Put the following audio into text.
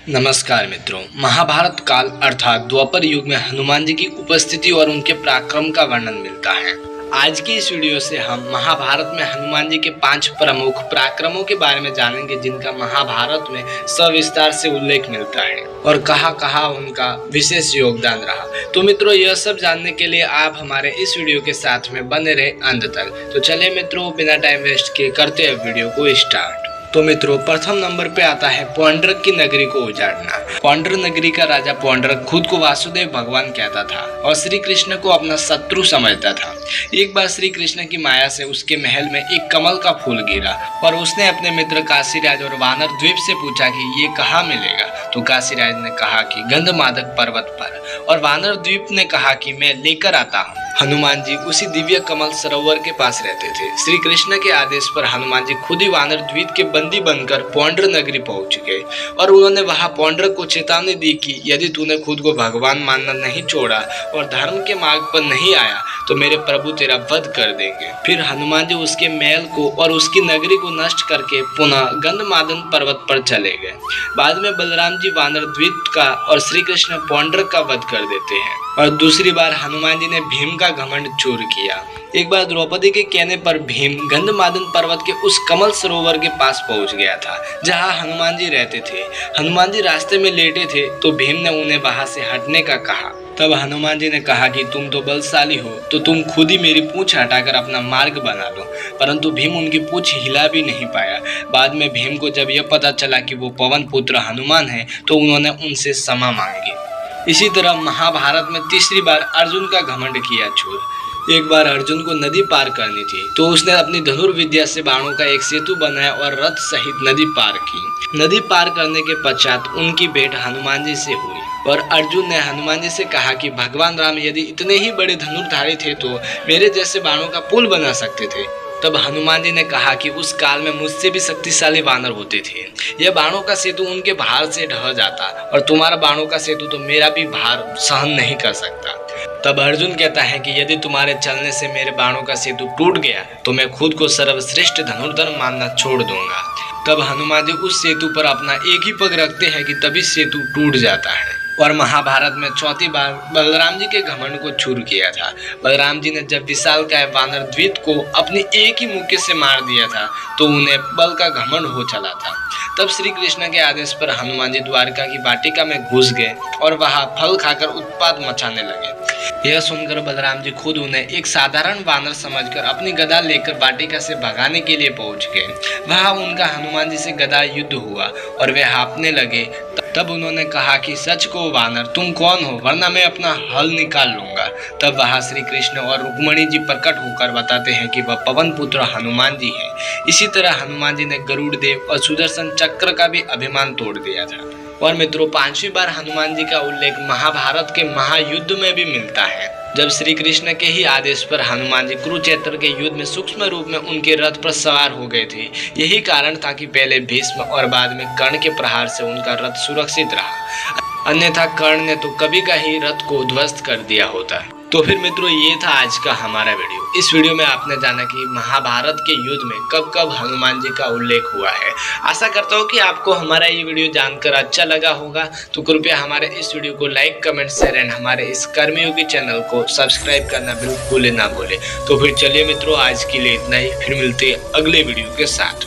नमस्कार मित्रों, महाभारत काल अर्थात द्वापर युग में हनुमान जी की उपस्थिति और उनके पराक्रम का वर्णन मिलता है। आज की इस वीडियो से हम महाभारत में हनुमान जी के 5 प्रमुख पराक्रमों के बारे में जानेंगे, जिनका महाभारत में सविस्तार से उल्लेख मिलता है और कहाँ उनका विशेष योगदान रहा। तो मित्रों, यह सब जानने के लिए आप हमारे इस वीडियो के साथ में बने रहे अंत तक। तो चलिए मित्रों, बिना टाइम वेस्ट किए करते हैं वीडियो को स्टार्ट। तो मित्रों, प्रथम नंबर पे आता है पौंड्रक की नगरी को उजाड़ना। पौंड्र नगरी का राजा पौंड्रक खुद को वासुदेव भगवान कहता था और श्री कृष्ण को अपना शत्रु समझता था। एक बार श्री कृष्ण की माया से उसके महल में एक कमल का फूल गिरा और उसने अपने मित्र काशीराज और वानर द्वीप से पूछा कि ये कहाँ मिलेगा। तो काशीराज ने कहा कि गंधमादक पर्वत पर, और वानर द्वीप ने कहा कि मैं लेकर आता हूँ। हनुमान जी उसी दिव्य कमल सरोवर के पास रहते थे। श्री कृष्ण के आदेश पर हनुमान जी खुद ही वानर द्वीप के बंदी बनकर पौंड्र नगरी पहुंच गए और उन्होंने वहां पौंड्रक को चेतावनी दी कि यदि तूने खुद को भगवान मानना नहीं छोड़ा और धर्म के मार्ग पर नहीं आया तो मेरे प्रभु तेरा वध कर देंगे। फिर हनुमान जी उसके महल को और उसकी नगरी को नष्ट करके पुनः गंधमादन पर्वत पर चले गए। बाद में बलराम जी वानर द्वीप का और श्री कृष्ण पौंड्रक का वध कर देते हैं। और दूसरी बार हनुमान जी ने भीम का घमंड चूर किया। एक बार द्रौपदी के कहने पर भीम गंधमादन पर्वत के उस कमल सरोवर के पास पहुंच गया था जहां हनुमान जी रहते थे। हनुमान जी रास्ते में लेटे थे तो भीम ने उन्हें वहां से हटने का कहा। तब हनुमान जी ने कहा कि तुम तो बलशाली हो, तो तुम खुद ही मेरी पूंछ हटाकर अपना मार्ग बना लो। परंतु भीम उनकी पूंछ हिला भी नहीं पाया। बाद में भीम को जब यह पता चला कि वो पवन पुत्र हनुमान है तो उन्होंने उनसे क्षमा मांगी। इसी तरह महाभारत में तीसरी बार अर्जुन का घमंड किया चूर। एक बार अर्जुन को नदी पार करनी थी तो उसने अपनी धनुर्विद्या से बाणों का एक सेतु बनाया और रथ सहित नदी पार की। नदी पार करने के पश्चात उनकी भेंट हनुमान जी से हुई और अर्जुन ने हनुमान जी से कहा कि भगवान राम यदि इतने ही बड़े धनुर्धारी थे तो मेरे जैसे बाणों का पुल बना सकते थे। तब हनुमान जी ने कहा कि उस काल में मुझसे भी शक्तिशाली वानर होते थे। यह बाणों का सेतु उनके भार से ढह जाता और तुम्हारा बाणों का सेतु तो मेरा भी भार सहन नहीं कर सकता। तब अर्जुन कहता है कि यदि तुम्हारे चलने से मेरे बाणों का सेतु टूट गया तो मैं खुद को सर्वश्रेष्ठ धनुर्धर मानना छोड़ दूंगा। तब हनुमान जी उस सेतु पर अपना एक ही पग रखते हैं कि तभी सेतु टूट जाता है। और महाभारत में चौथी बार बलराम जी के घमंड को चूर किया था। बलराम जी ने जब विशालकाय वानर द्वीप को अपनी एक ही मुक्के से मार दिया था तो उन्हें बल का घमंड हो चला था। तब श्री कृष्ण के आदेश पर हनुमान जी द्वारका की वाटिका में घुस गए और वहां फल खाकर उत्पात मचाने लगे। यह सुनकर बलराम जी खुद उन्हें एक साधारण वानर समझकर अपनी गदा लेकर वाटिका से भगाने के लिए पहुंच गए। वहां उनका हनुमान जी से गदा युद्ध हुआ और वे हाँफने लगे। तब उन्होंने कहा कि सच को वानर, तुम कौन हो, वरना मैं अपना हल निकाल लूंगा। तब वहां श्री कृष्ण और रुक्मणी जी प्रकट होकर बताते हैं कि वह पवन पुत्र हनुमान जी हैं। इसी तरह हनुमान जी ने गरुड़ देव और सुदर्शन चक्र का भी अभिमान तोड़ दिया था। और मित्रों, 5वीं बार हनुमान जी का उल्लेख महाभारत के महायुद्ध में भी मिलता है, जब श्री कृष्ण के ही आदेश पर हनुमान जी कुरुक्षेत्र के युद्ध में सूक्ष्म रूप में उनके रथ पर सवार हो गए थे। यही कारण था कि पहले भीष्म और बाद में कर्ण के प्रहार से उनका रथ सुरक्षित रहा, अन्यथा कर्ण ने तो कभी का ही रथ को ध्वस्त कर दिया होता। तो फिर मित्रों, ये था आज का हमारा वीडियो। इस वीडियो में आपने जाना कि महाभारत के युद्ध में कब कब हनुमान जी का उल्लेख हुआ है। आशा करता हूँ कि आपको हमारा ये वीडियो जानकर अच्छा लगा होगा। तो कृपया हमारे इस वीडियो को लाइक, कमेंट, शेयर एंड हमारे इस कर्मयोगी चैनल को सब्सक्राइब करना बिल्कुल ना भूले। तो फिर चलिए मित्रों, आज के लिए इतना ही। फिर मिलते हैं अगले वीडियो के साथ।